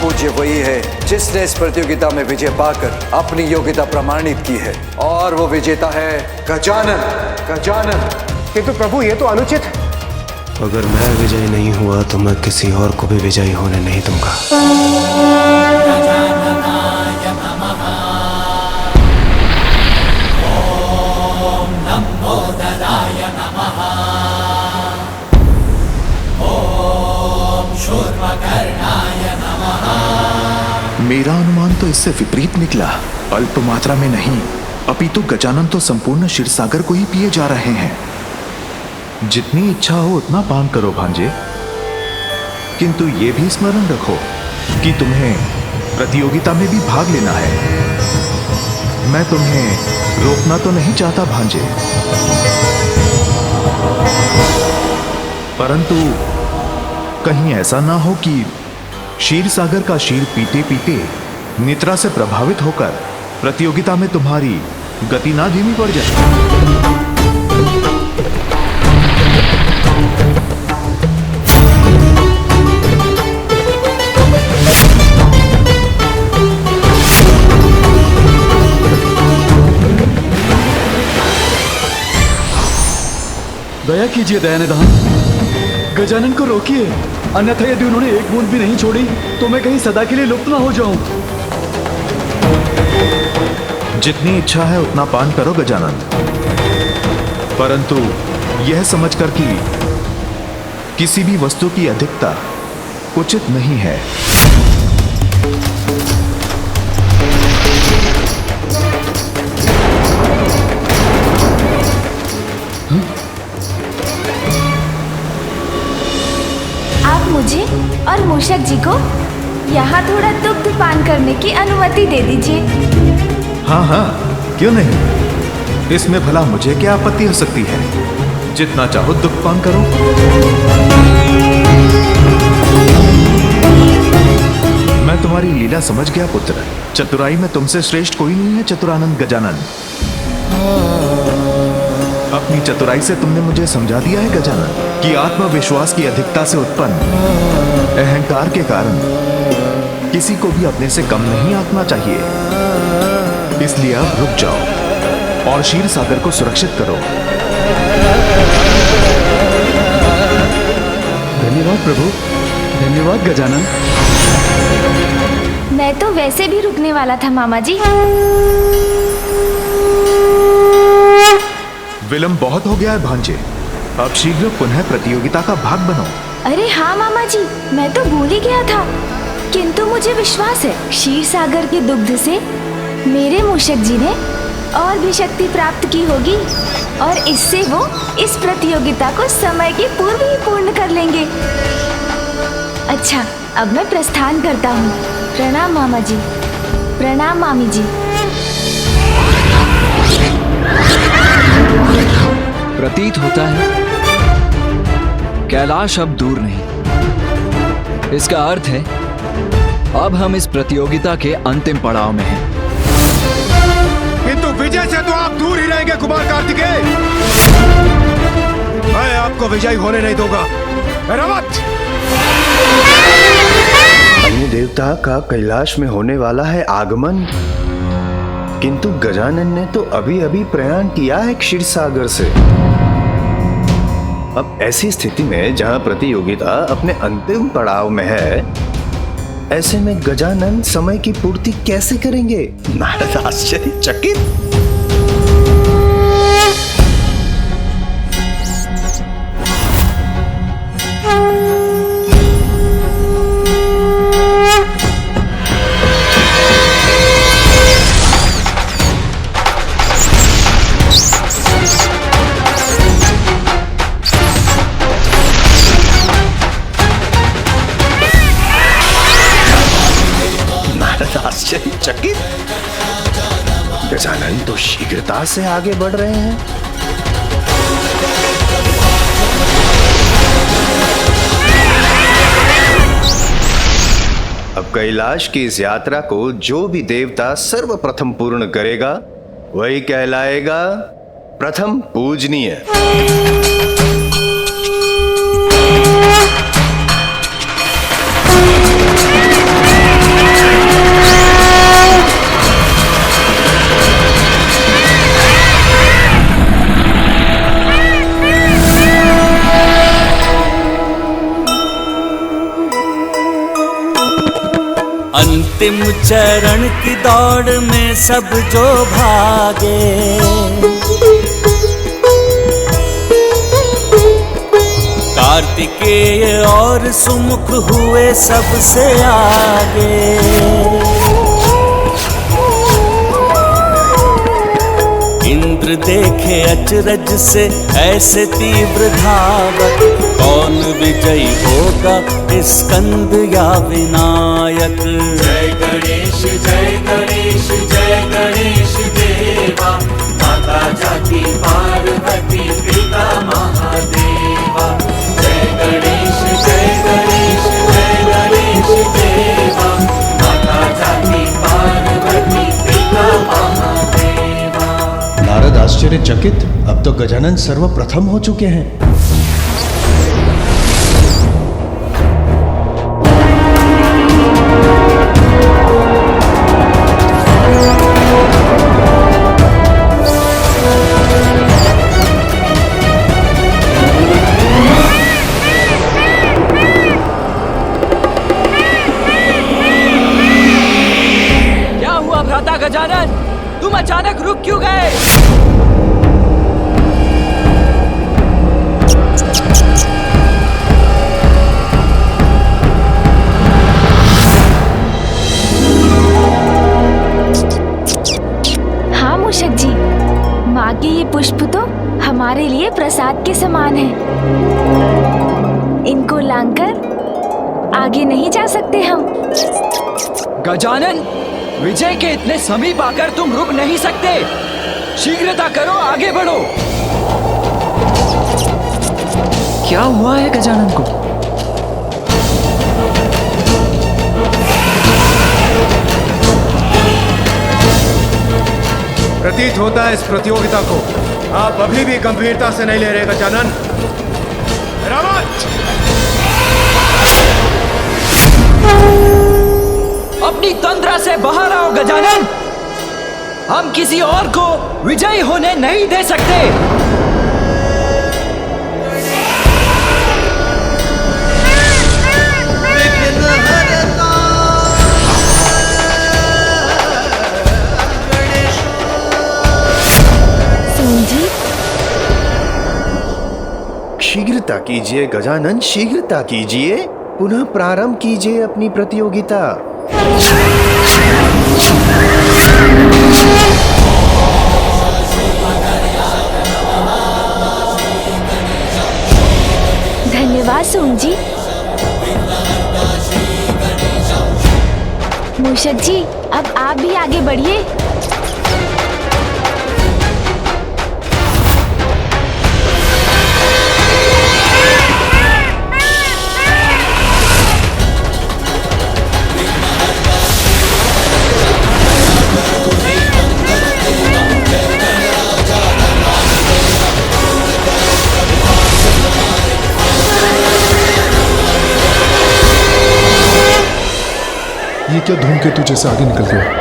पूज्य वही है जिसने इस प्रतियोगिता में विजय पाकर अपनी योग्यता प्रमाणित की है, और वो विजेता है गजानन। गजानन। किंतु प्रभु, ये तो अनुचित है। अगर मैं विजयी नहीं हुआ तो मैं किसी और को भी विजयी होने नहीं दूंगा। ओम लंबोदराय नमः। ओम शूर्पकर्णाय नमः। मेरा अनुमान तो इससे विपरीत निकला। अल्प मात्रा में नहीं, अपितु गजानन तो संपूर्ण क्षीरसागर को ही पिए जा रहे हैं। जितनी इच्छा हो उतना पान करो भांजे, किंतु ये भी स्मरण रखो कि तुम्हें प्रतियोगिता में भी भाग लेना है। मैं तुम्हें रोकना तो नहीं चाहता भांजे, परंतु कहीं ऐसा ना हो कि क्षीरसागर का क्षीर पीते पीते निद्रा से प्रभावित होकर प्रतियोगिता में तुम्हारी गति ना धीमी पड़ जाए। दया कीजिए दयानिधान, गजानन को रोकिए, अन्यथा यदि उन्होंने एक बूंद भी नहीं छोड़ी तो मैं कहीं सदा के लिए लुप्त ना हो जाऊं। जितनी इच्छा है उतना पान करो गजानन, परंतु यह समझकर कि किसी भी वस्तु की अधिकता उचित नहीं है। आप मुझे और मूषक जी को यहाँ थोड़ा दुग्ध पान करने की अनुमति दे दीजिए। हाँ हाँ, क्यों नहीं। इसमें भला मुझे क्या आपत्ति हो सकती है। जितना चाहो दुग्ध पान करो। मैं तुम्हारी लीला समझ गया पुत्र। चतुराई में तुमसे श्रेष्ठ कोई नहीं है चतुरानंद गजानन। अपनी चतुराई से तुमने मुझे समझा दिया है गजानन कि आत्मविश्वास की अधिकता से उत्पन्न अहंकार के कारण किसी को भी अपने से कम नहीं आंकना चाहिए। इसलिए अब रुक जाओ और क्षीरसागर को सुरक्षित करो। धन्यवाद प्रभु, धन्यवाद गजानन। मैं तो वैसे भी रुकने वाला था मामा जी। विलंब बहुत हो गया है भांजे, अब शीघ्र पुनः प्रतियोगिता का भाग बनो। अरे हाँ मामा जी, मैं तो भूल ही गया था। किंतु मुझे विश्वास है क्षीरसागर के दुग्ध से मेरे मूषक जी ने और भी शक्ति प्राप्त की होगी, और इससे वो इस प्रतियोगिता को समय के पूर्व ही पूर्ण कर लेंगे। अच्छा, अब मैं प्रस्थान करता हूँ। प्रणाम मामा जी। प्रणाम मामी जी। प्रतीत होता है कैलाश अब दूर नहीं। इसका अर्थ है अब हम इस प्रतियोगिता के अंतिम पड़ाव में हैं। किंतु विजय से तो आप दूर ही रहेंगे कुमार कार्तिकेय। मैं आपको विजयी होने नहीं दूंगा। रवत! अन्य देवता का कैलाश में होने वाला है आगमन, किंतु गजानन ने तो अभी अभी प्रयाण किया है क्षीरसागर से। अब ऐसी स्थिति में जहां प्रतियोगिता अपने अंतिम पड़ाव में है, ऐसे में गजानन समय की पूर्ति कैसे करेंगे? नारद आश्चर्यचकित। आश्चर्यचकित। गजानन तो शीघ्रता से आगे बढ़ रहे हैं। अब कैलाश की इस यात्रा को जो भी देवता सर्वप्रथम पूर्ण करेगा वही कहलाएगा प्रथम पूजनीय। अंतिम चरण की दौड़ में सब जो भागे, कार्तिकेय और सुमुख हुए सबसे आगे। इंद्र देखे अचरज से ऐसे तीव्र धावक, कौन विजयी होगा स्कंद या विनायक। जय गणेश जय गणेश जय गणेश देवा, माता जाकी पार्वती पिता महादेवा। जय गणेश जय गणेश जय गणेश देवा, माता जाकी पार्वती पिता महादेवा। नारद आश्चर्यचकित, अब तो गजानन सर्वप्रथम हो चुके हैं। क्या हुआ भ्राता गजानन, तुम अचानक रुक क्यों गए? हाँ मूषक जी, माँ के ये पुष्प तो हमारे लिए प्रसाद के समान है। इनको लांघकर आगे नहीं जा सकते हम। गजानन, विजय के इतने समीप आकर तुम रुक नहीं सकते। शीघ्रता करो, आगे बढ़ो। क्या हुआ है गजानन को? प्रतीत होता है इस प्रतियोगिता को आप अभी भी गंभीरता से नहीं ले रहे गजानन। रावण, अपनी तंद्रा से बाहर आओ गजानन। हम किसी और को विजयी होने नहीं दे सकते। जी शीघ्रता कीजिए गजानन, शीघ्रता कीजिए। पुनः प्रारंभ कीजिए अपनी प्रतियोगिता। धन्यवाद सोम जी। मूषक जी, अब आप भी आगे बढ़िए। ये क्या धूमकेतु जैसे आगे निकल गया?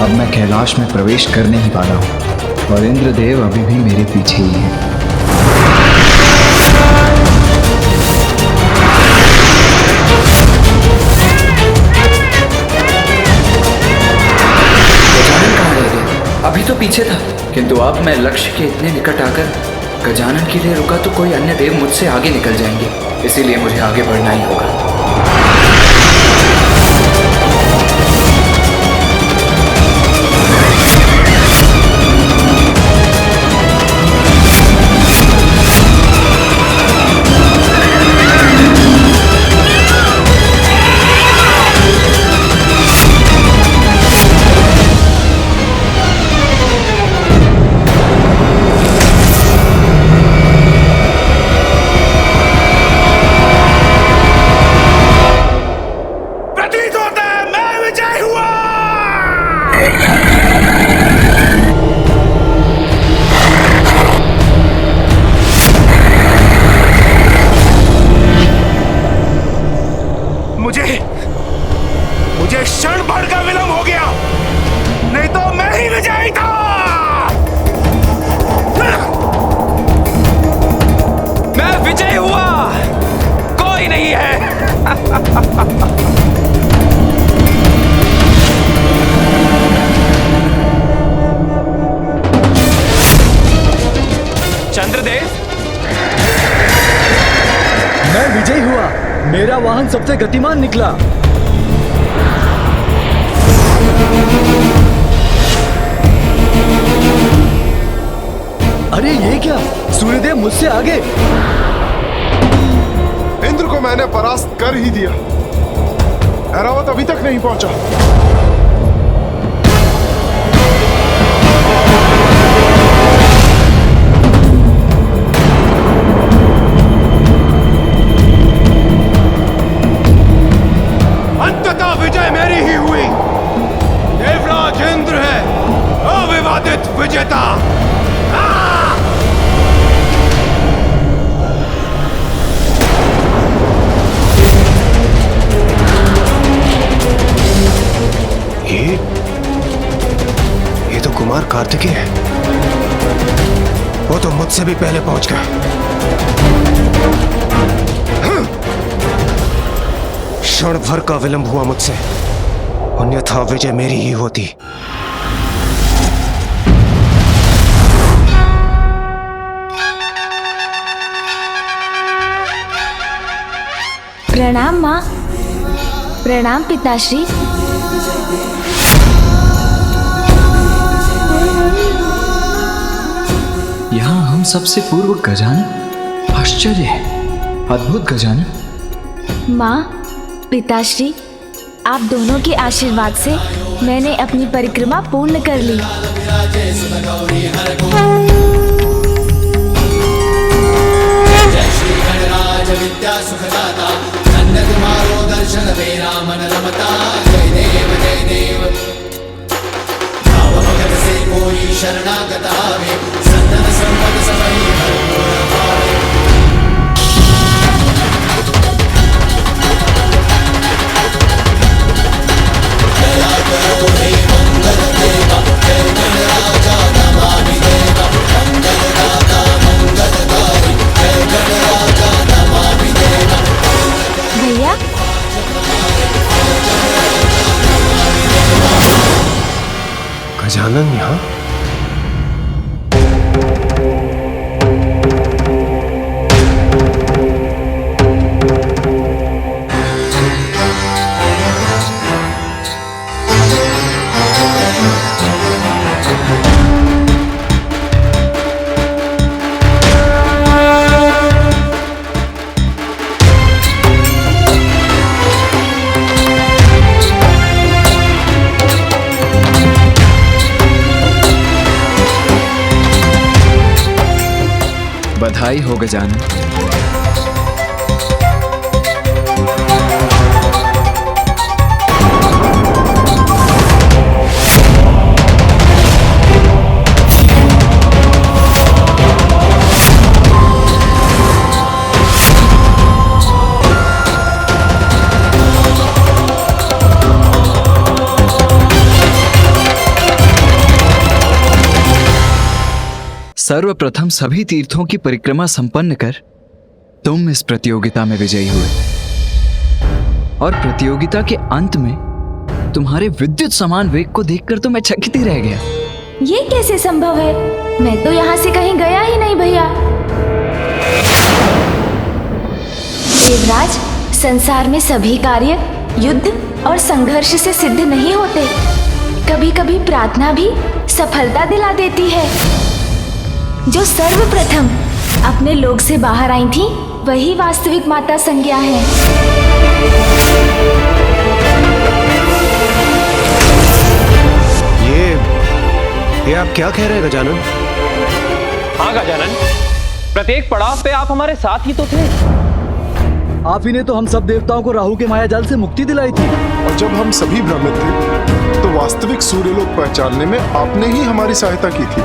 अब मैं कैलाश में प्रवेश कर नहीं पा रहा हूँ और इंद्रदेव अभी भी मेरे पीछे ही हैं। अभी तो पीछे था, किंतु अब मैं लक्ष्य के इतने निकट आकर गजानन के लिए रुका तो कोई अन्य देव मुझसे आगे निकल जाएंगे, इसीलिए मुझे आगे बढ़ना ही होगा। मुझे क्षण भर का विलंब हो गया, नहीं तो मैं ही विजयी था। मैं विजयी हुआ, कोई नहीं है। चंद्रदेव, मैं विजयी हुआ, मेरा वाहन सबसे गतिमान निकला। अरे ये क्या, सूर्यदेव मुझसे आगे। इंद्र को मैंने परास्त कर ही दिया। ऐरावत अभी तक नहीं पहुंचा। अंततः विजय मेरी ही हुई। देवराज इंद्र है अविवादित विजेता। ये तो कुमार कार्तिकेय है। वो तो मुझसे भी पहले पहुंच गए। क्षण भर का विलंब हुआ मुझसे, अन्यथा विजय मेरी ही होती। प्रणाम माँ। प्रणाम पिताश्री। यहाँ हम सबसे पूर्व गजानन, आश्चर्य है, अद्भुत गजानन। माँ, पिताश्री, आप दोनों के आशीर्वाद से मैंने अपनी परिक्रमा पूर्ण कर ली। भैया, गजानन यहाँ? बधाई हो गजानन। सर्वप्रथम सभी तीर्थों की परिक्रमा संपन्न कर तुम इस प्रतियोगिता में विजयी हुए, और प्रतियोगिता के अंत में तुम्हारे विद्युत समान वेग को देखकर तो मैं चकित ही रह गया। ये कैसे संभव है? मैं तो यहाँ से कहीं गया ही नहीं भैया। देवराज, संसार में सभी कार्य युद्ध और संघर्ष से सिद्ध नहीं होते। कभी कभी प्रार्थना भी सफलता दिला देती है। जो सर्वप्रथम अपने लोक से बाहर आई थी, वही वास्तविक माता संज्ञा है। ये आप क्या कह रहे हैं गजानन? हाँ गजानन, प्रत्येक पड़ाव पे आप हमारे साथ ही तो थे। आप ही ने तो हम सब देवताओं को राहु के माया जाल से मुक्ति दिलाई थी। और जब हम सभी भ्रमित थे, तो वास्तविक सूर्यलोक पहचानने में आपने ही हमारी सहायता की थी।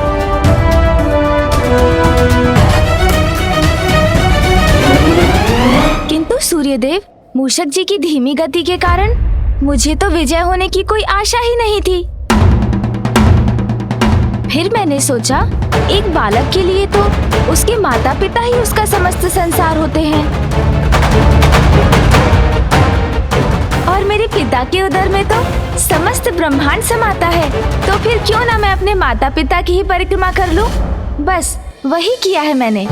किंतु सूर्यदेव, मूषक जी की धीमी गति के कारण मुझे तो विजय होने की कोई आशा ही नहीं थी। फिर मैंने सोचा, एक बालक के लिए तो उसके माता पिता ही उसका समस्त संसार होते हैं, और मेरे पिता के उदर में तो समस्त ब्रह्मांड समाता है। तो फिर क्यों ना मैं अपने माता पिता की ही परिक्रमा कर लूं? बस वही किया है मैंने।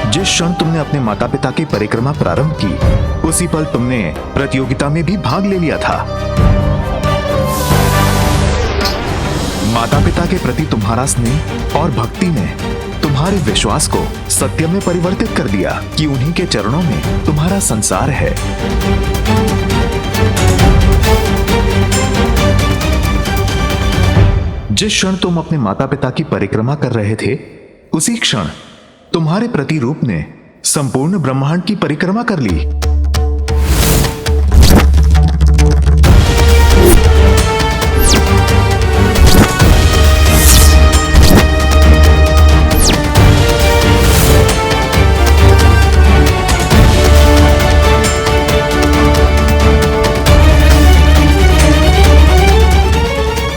जिस क्षण तुमने अपने माता पिता की परिक्रमा प्रारंभ की, उसी पल तुमने प्रतियोगिता में भी भाग ले लिया था। माता पिता के प्रति तुम्हारा स्नेह और भक्ति ने तुम्हारे विश्वास को सत्य में परिवर्तित कर दिया कि उन्हीं के चरणों में तुम्हारा संसार है। जिस क्षण तुम अपने माता पिता की परिक्रमा कर रहे थे, उसी क्षण तुम्हारे प्रतिरूप ने संपूर्ण ब्रह्मांड की परिक्रमा कर ली।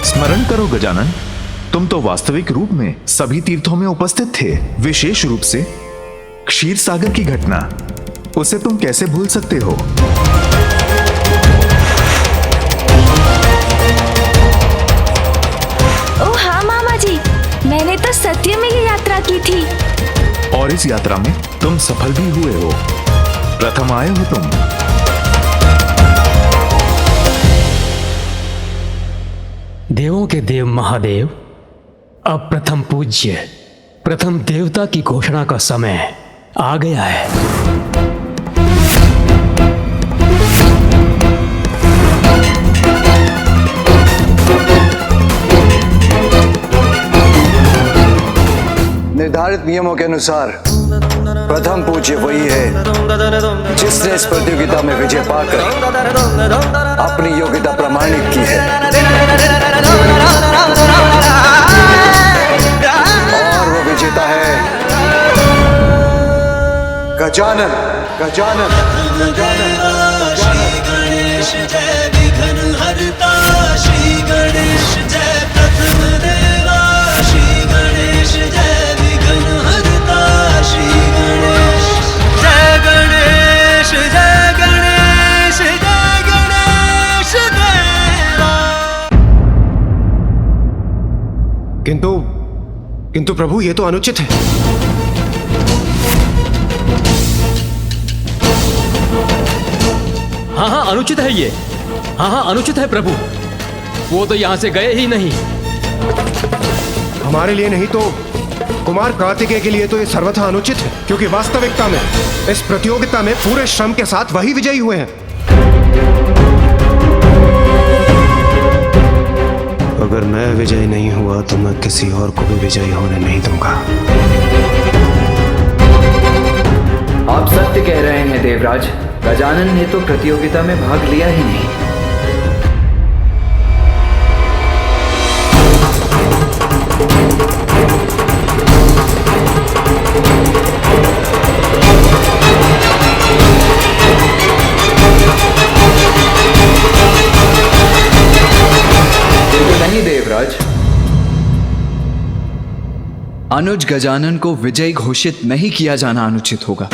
स्मरण करो गजानन, तुम तो वास्तविक रूप में सभी तीर्थों में उपस्थित थे। विशेष रूप से क्षीर सागर की घटना, उसे तुम कैसे भूल सकते हो? ओह हाँ मामा जी, मैंने तो सत्य में ये यात्रा की थी। और इस यात्रा में तुम सफल भी हुए हो। प्रथम आए हो तुम। देवों के देव महादेव, अब प्रथम पूज्य, प्रथम देवता की घोषणा का समय आ गया है। निर्धारित नियमों के अनुसार प्रथम पूज्य वही है जिसने इस प्रतियोगिता में विजय पाकर अपनी योग्यता प्रमाणित की है, और वो विजेता है गजानन। गजानन श्री गणेश जय विघ्न हरता, श्री गणेश जय प्रथम देवा, श्री गणेश जय विघ्न हरता, श्री गणेश जय गणेश जय गणेश जय गणेश देवा। किंतु प्रभु, ये तो अनुचित है। हाँ अनुचित है ये। हाँ अनुचित है प्रभु। वो तो यहां से गए ही नहीं। हमारे लिए नहीं तो कुमार कार्तिकेय के लिए तो ये सर्वथा अनुचित है, क्योंकि वास्तविकता में इस प्रतियोगिता में पूरे श्रम के साथ वही विजयी हुए हैं। अगर मैं विजयी नहीं हुआ तो मैं किसी और को भी विजयी होने नहीं दूंगा। आप सत्य कह रहे हैं देवराज। गजानन ने तो प्रतियोगिता में भाग लिया ही नहीं। नहीं देवराज, अनुज गजानन को विजयी घोषित नहीं किया जाना अनुचित होगा।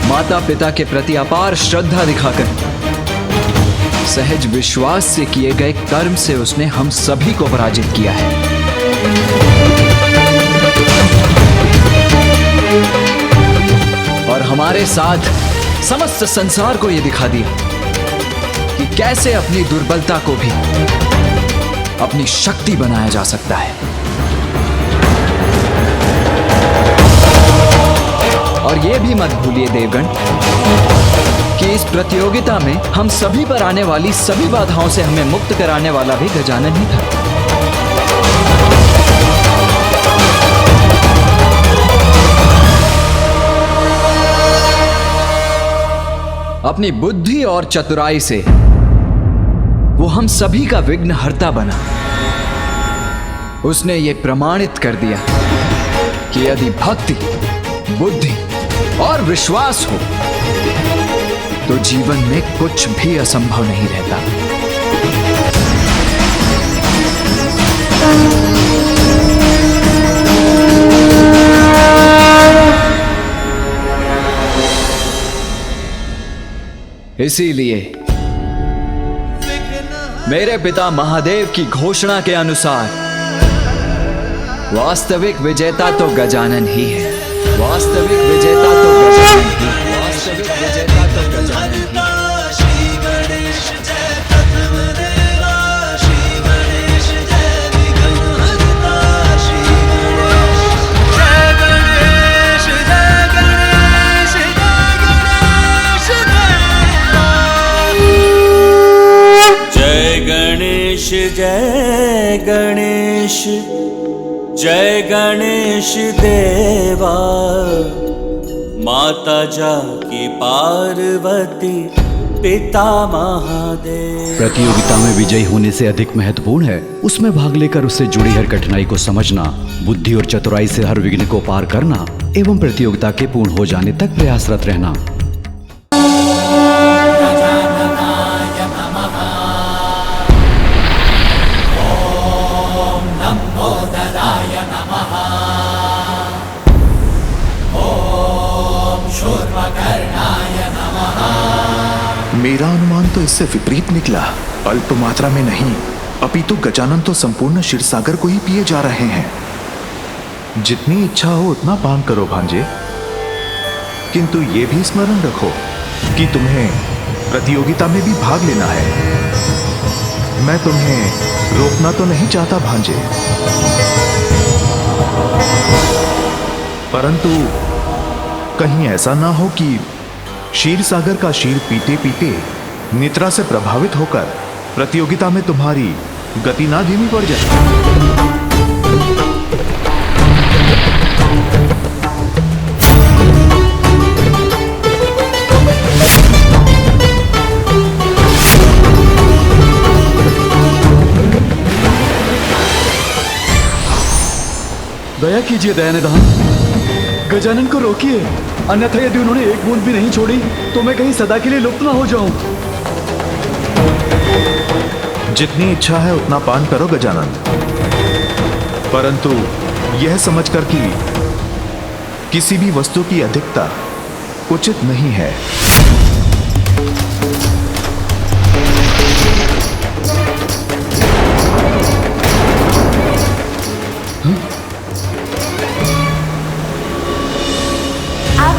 माता पिता के प्रति अपार श्रद्धा दिखाकर सहज विश्वास से किए गए कर्म से उसने हम सभी को पराजित किया है। और हमारे साथ समस्त संसार को यह दिखा दिया कि कैसे अपनी दुर्बलता को भी अपनी शक्ति बनाया जा सकता है। और यह भी मत भूलिए देवगण कि इस प्रतियोगिता में हम सभी पर आने वाली सभी बाधाओं से हमें मुक्त कराने वाला भी गजानन ही था। अपनी बुद्धि और चतुराई से वो हम सभी का विघ्नहर्ता बना। उसने ये प्रमाणित कर दिया कि यदि भक्ति, बुद्धि और विश्वास हो तो जीवन में कुछ भी असंभव नहीं रहता। इसीलिए मेरे पिता महादेव की घोषणा के अनुसार वास्तविक विजेता तो गजानन ही है। वास्तविक विजेता तो गजानन ही है। वास्तविक विजेता तो गजानन ही है। श्री गणेश जय प्रथम देवा, श्री गणेश जय विघ्नहर्ता, श्री गणेश जय गणेश जय गणेश जय गणेश जय गणेश देवा, माता जाकी पार्वती पिता महादेव। प्रतियोगिता में विजयी होने से अधिक महत्वपूर्ण है उसमें भाग लेकर उससे जुड़ी हर कठिनाई को समझना, बुद्धि और चतुराई से हर विघ्न को पार करना एवं प्रतियोगिता के पूर्ण हो जाने तक प्रयासरत रहना। मेरा अनुमान तो इससे विपरीत निकला। अल्प मात्रा में नहीं, अपितु गजानन तो संपूर्ण क्षीरसागर को ही पिए जा रहे हैं। जितनी इच्छा हो उतना पान करो भांजे, किंतु ये भी स्मरण रखो कि तुम्हें प्रतियोगिता में भी भाग लेना है। मैं तुम्हें रोकना तो नहीं चाहता भांजे, परंतु कहीं ऐसा ना हो कि क्षीर सागर का क्षीर पीते पीते निद्रा से प्रभावित होकर प्रतियोगिता में तुम्हारी गति ना धीमी पड़ जाए। दया कीजिए दयानिधान, गजानन को रोकिए, अन्यथा यदि उन्होंने एक बूंद भी नहीं छोड़ी तो मैं कहीं सदा के लिए लुप्त ना हो जाऊं। जितनी इच्छा है उतना पान करो गजानन, परंतु यह समझकर कि किसी भी वस्तु की अधिकता उचित नहीं है।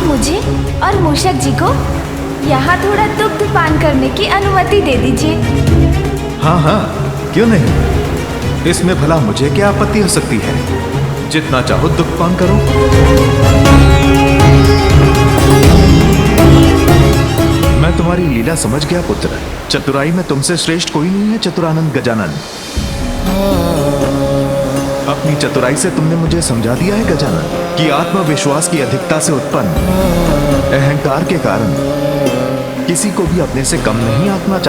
मुझे और मूषक जी को यहाँ थोड़ा दुग्ध पान करने की अनुमति दे दीजिए। हाँ हाँ, क्यों नहीं। इसमें भला मुझे क्या आपत्ति हो सकती है। जितना चाहो दुग्ध पान करो। मैं तुम्हारी लीला समझ गया पुत्र। चतुराई में तुमसे श्रेष्ठ कोई नहीं है चतुरानंद गजानन। अपनी चतुराई से तुमने मुझे समझा दिया है गजानन कि आत्मविश्वास की अधिकता से उत्पन्न अहंकार के कारण किसी को भी अपने से कम नहीं आंकना चाहिए।